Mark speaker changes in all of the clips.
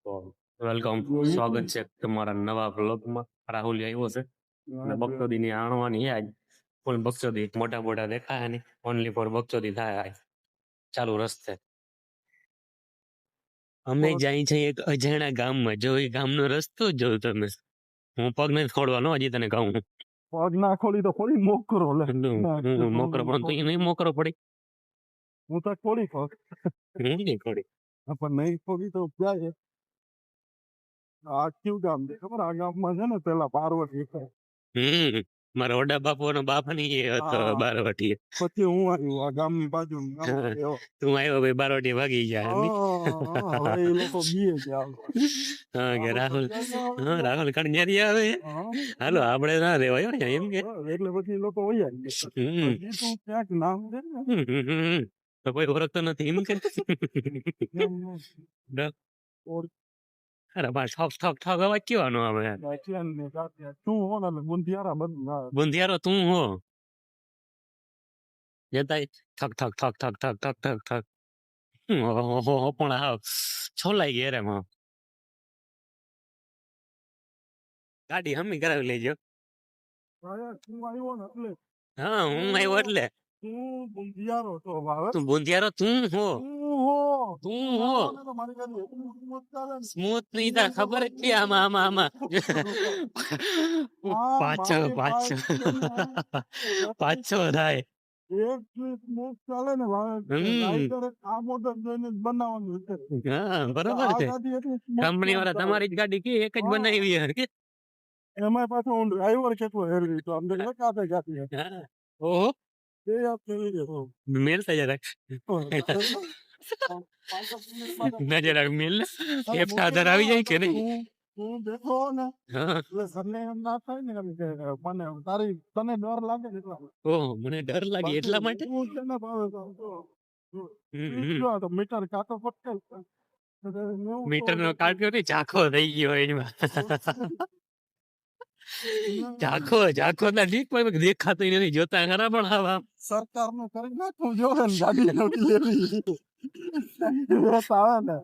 Speaker 1: તો વેલકમ, સ્વાગત છે તમારા નવા બ્લોગમાં. રાહુલ આવ્યો છે અને બગચોદી ની આણવાની છે આજ. ફૂલ બગચોદી, મોટા મોટા દેખાય નહીં, ઓનલી ફોર બગચોદી થાય આજ ચાલુ રસ્તે. અમે જાય છે એક અજાણ્યા ગામમાં. જો એ ગામનો રસ્તો જોઉં તમે, હું પગ નથી ખોડવાનો હજી તને કહું.
Speaker 2: પગ ના ખોલી તો ખોલી મોકરો લે.
Speaker 1: હું મોકરો પણ તો એ નહીં મોકરો પડી.
Speaker 2: હું તો ખોલી પગ
Speaker 1: હું નહીં ખોડી.
Speaker 2: પણ નહીં ખોલી તો જાય. આ કયું ગામ છે ખબર? આ ગામમાં છે ને પેલા પાર્વતી છે.
Speaker 1: મારા ઓડા બાપુ નો બાપાની એ હતો
Speaker 2: હા.
Speaker 1: બારવટી.
Speaker 2: પછી હું આવ્યું આ ગામની બાજુ
Speaker 1: તું આવ્યો ભાઈ બારવટી ભાગી ગયા.
Speaker 2: હવે એ લોકો બીએ ગયા.
Speaker 1: હા કે રાહુલ, હા રાહુલ કણિયારી આવે. હાલો આપણે ના રેવાય હો એમ કે.
Speaker 2: એટલે પછી એ લોકો વયા ગયા. હજી તું ક્યાંક નામ છે ને
Speaker 1: તો કોઈ ઓળખતો નથી એમ કે. અરે બસ ઠક ઠક ઠક અવાજ કેવાનો આવે.
Speaker 2: તું હો ને બુંધિયારા બંધ
Speaker 1: બુંધિયારો તું હો. જતા ઠક ઠક ઠક ઠક ઠક ઠક ઠક ઠક. પણ હા છોલાઈ ગયા રે માં. ગાડી હમી કરાવી લેજો.
Speaker 2: તું આવ્યો ને એટલે
Speaker 1: હા હું આવ્યો એટલે.
Speaker 2: તું બુંધિયારો તો
Speaker 1: તું બુંધિયારો તું હો. તું હો સ્મૂથ નહીં તાર ખબર જ છે. આમાં આમાં આમાં પાછો પાછો પાછો થાય. હા બરોબર છે. કંપની વાળા તમારી જ ગાડી કે એક જ બનાવી કે
Speaker 2: એમાં પાછો હું ડ્રાઈવર કેટલો હેરવી તો અંદર કાપે જાતી
Speaker 1: ઓહો
Speaker 2: એ આપ કરી દે
Speaker 1: મેલતા જરાક નજર મેલ ને ફેફસા આધાર આવી જાય કે નહીં.
Speaker 2: હું બેઠો ને એટલે સરને એમ ના થાય ને એમ કે મને તારી તને ડર લાગે ને એટલા
Speaker 1: ઓહ મને ડર લાગે એટલા માટે.
Speaker 2: હું તને ભાવે તો મીટર કાંટો પટકે
Speaker 1: મીટર નો કાઢ્યો ને ઝાખો થઈ ગયો એમાં. ઝાખો ઝાખો ના દીક પણ દેખાતું નથી જોતા ખરા. પણ હા
Speaker 2: સરકાર નું કરી નાખવું જોવે ને ગાડી નવી લેવી આવે ને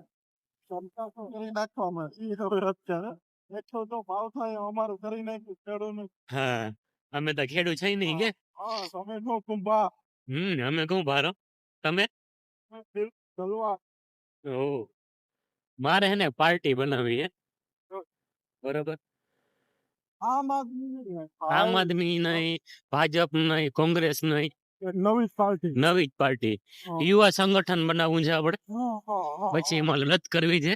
Speaker 2: સરકાર તો કરી નાખવામાં એ હવે અત્યારે એટલો તો ભાવ થાય અમારું કરી નાખ્યું ખેડૂતનું.
Speaker 1: હા અમે તો ખેડૂત છે નહીં કે.
Speaker 2: હા તમે નો કુંભા.
Speaker 1: અમે કું ભારો તમે
Speaker 2: ચલવા.
Speaker 1: ઓહ મારે હે ને પાર્ટી બનાવી હે. બરોબર. આમ આદમી નહીં, ભાજપ નહીં, કોંગ્રેસ નહીં,
Speaker 2: નવી પાર્ટી
Speaker 1: નવી જ પાર્ટી યુવા સંગઠન બનાવવું છે આપણે. પછી એમાં લડત કરવી છે.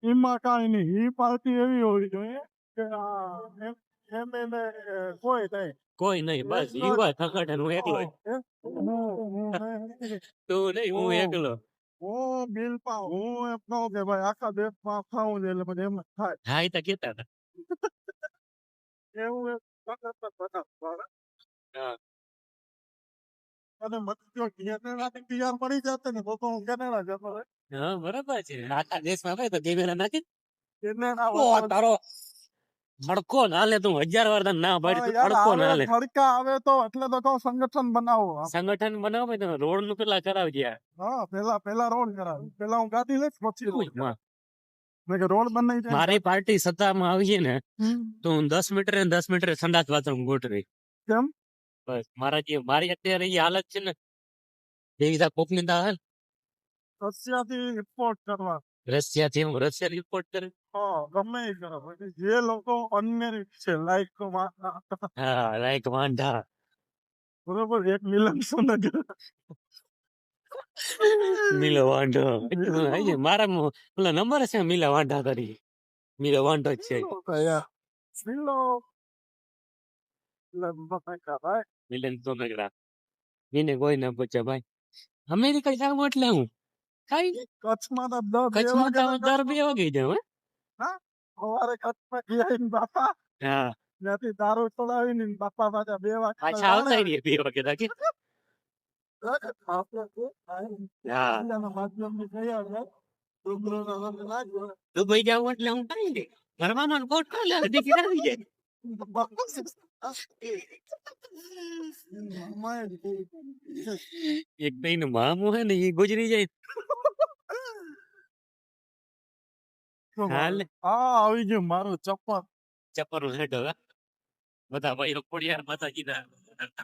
Speaker 2: એમાં કાંઈ નહીં. એ પાર્ટી એવી હોવી જોઈએ કે એમએલએ કોઈ નહીં.
Speaker 1: કોઈ નહીં બસ યુવા સંગઠન હું એકલો. તું નહીં હું એકલો.
Speaker 2: હું બિલ પાઉં. હું એમ કહું કે ભાઈ આખા દેશમાં ખાવું છે એટલે પછી એમ થાય.
Speaker 1: હા એ તો કેતા હતા.
Speaker 2: એવું એક અને મત કેનેડા તૈયાર પડી જશે ને તો હું કેનેડા જતો રહે.
Speaker 1: હા બરાબર છે. આખા દેશમાં ભાઈ તો કેમેરા નાખી
Speaker 2: કેનેડા
Speaker 1: તારો ખડકો ના લે. તું 1000 વાર ના પાડી ખડકો ના લે.
Speaker 2: ખડકા આવે તો એટલે તો કહું સંગઠન બનાવો.
Speaker 1: સંગઠન બનાવો તો રોડ નું પેલા કરાવજે.
Speaker 2: હા પેલા રોડ કરાવ. પેલા હું ગાડી લઈશ પછી રોડ બનાવી.
Speaker 1: મારી પાર્ટી સત્તામાં આવી ને તો હું 10 મીટર 10 મીટર સંડાસ બાથરૂમ ગોઠવી.
Speaker 2: કેમ?
Speaker 1: બસ મારી અત્યારે એ હાલત છે ને એ કોકની દા હાલ
Speaker 2: રશિયાથી ઇમ્પોર્ટ કરવા.
Speaker 1: રશિયાથી હું રશિયા ઇમ્પોર્ટ કરે.
Speaker 2: ગમે એ કરો જે લોકો અનમેરિડ છે લાઈક
Speaker 1: હા લાઈક વાંઢા.
Speaker 2: બરોબર. એક મિલન સોનગર
Speaker 1: મિલો વાંઢો મારા પેલા નંબર છે મિલા વાંઢા કરી. મિલો વાંઢો જ છે. મિલન સોનગરા એને કોઈ ના પૂછે ભાઈ. અમેરિકા જાવ એટલે હું કઈ
Speaker 2: કચ્છમાં
Speaker 1: કચ્છમાં દર 2 વાગે જાવ.
Speaker 2: સવારે કચ્છમાં ગયા બાપા.
Speaker 1: હા
Speaker 2: ત્યાંથી દારૂ ચડાવીને બાપા પાછા 2 વાગે
Speaker 1: પાછા આવતા 2 વાગે રાખી. દુબઈ જાવ એટલે હું કઈ દે ઘરમાં કોટ દીકરી આવી જાય. એક મામો હે ને એ ગુજરી જાય. હાલ
Speaker 2: હા આવી ગયું મારું ચપ્પલ
Speaker 1: ચપ્પર નું સેટ હવે બધા ભાઈઓ ખોડિયાર માતા કીધા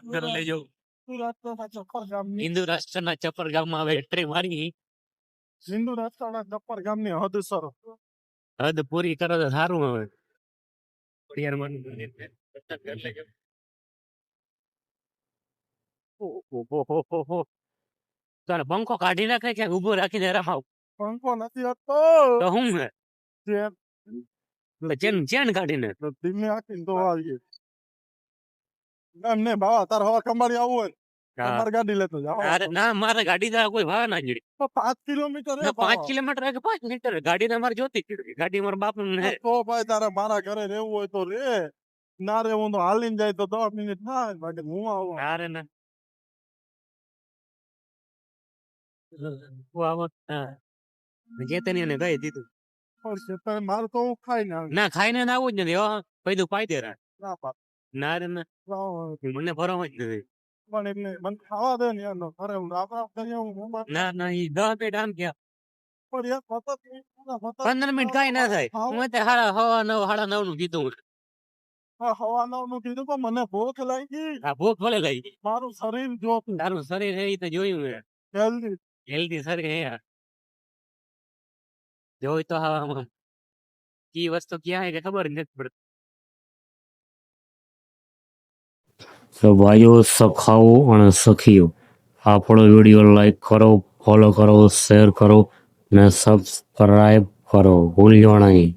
Speaker 1: ઘરે લઈ જાઉં
Speaker 2: સુરતના ચપ્પર ગામની
Speaker 1: હિન્દુ રાષ્ટ્રના ચપ્પર ગામમાં હવે એન્ટ્રી મારી
Speaker 2: સિંધુ રસ્તાના ચપ્પર ગામની હદસર
Speaker 1: હદ પૂરી કરો તો સારું હવે ખોડિયાર માનું તારે પંખો કાઢી નાખે કે ઉભો રાખીને રમાવ
Speaker 2: પંખો નથી હતો
Speaker 1: તો હું હે
Speaker 2: ચેન
Speaker 1: એટલે ચેન કાઢીને
Speaker 2: તો ધીમે આખીને તો આવી એમ ને બાવા તાર હવા કંબારી આવવું હોય
Speaker 1: હા.
Speaker 2: તમારી ગાડી લેતો જાવ
Speaker 1: અરે ના મારે ગાડી તો કોઈ ભાવ ના જોડી
Speaker 2: 5 કિલોમીટર હે
Speaker 1: 5 કિલોમીટર કે 5 મીટર ગાડી તો મારે જોતી ગાડી મારા બાપ ને
Speaker 2: તો ભાઈ તારે મારા ઘરે રહેવું હોય તો રે ના રહેવું તો હાલીને જાય તો 10 મિનિટ થાય બાકી હું આવું
Speaker 1: અરે ના વાવત જે તને એને કહી દીધું
Speaker 2: પણ છતાંય મારે તો હું ખાઈને આવી
Speaker 1: ના ખાઈને ના આવું જ નથી હો પૈદું પાઈ દે
Speaker 2: ના પાડ
Speaker 1: ના રે ના મને ભરવા જ નથી
Speaker 2: પણ એટલે મને ખાવા દે ને યાર અરે હું આપણા કરીએ હું મોબાઈલ
Speaker 1: ના ના ઈ 10 મિનિટ આમ ગયા
Speaker 2: પર યાર પતા
Speaker 1: 15 મિનિટ કાંઈ ના થાય હું અત્યારે હવા 9 નું કીધું
Speaker 2: હવા નું કીધું પણ મને ભૂખ લાગી
Speaker 1: આ ભૂખ ભલે લઈ
Speaker 2: મારું શરીર જોતું
Speaker 1: તારું શરીર એ તો જોયું મેં
Speaker 2: હેલ્ધી
Speaker 1: હેલ્ધી શરીર હે યાર જોઈ તો હવામાં કી વસ્તુ ક્યાં હે કે ખબર જ નથી પડતી તો ભાઈઓ સખાઓ અને સખીઓ આપણો વિડીયો લાઈક કરો ફોલો કરો શેર કરો ને સબસ્ક્રાઈબ કરો ભૂલજો નહીં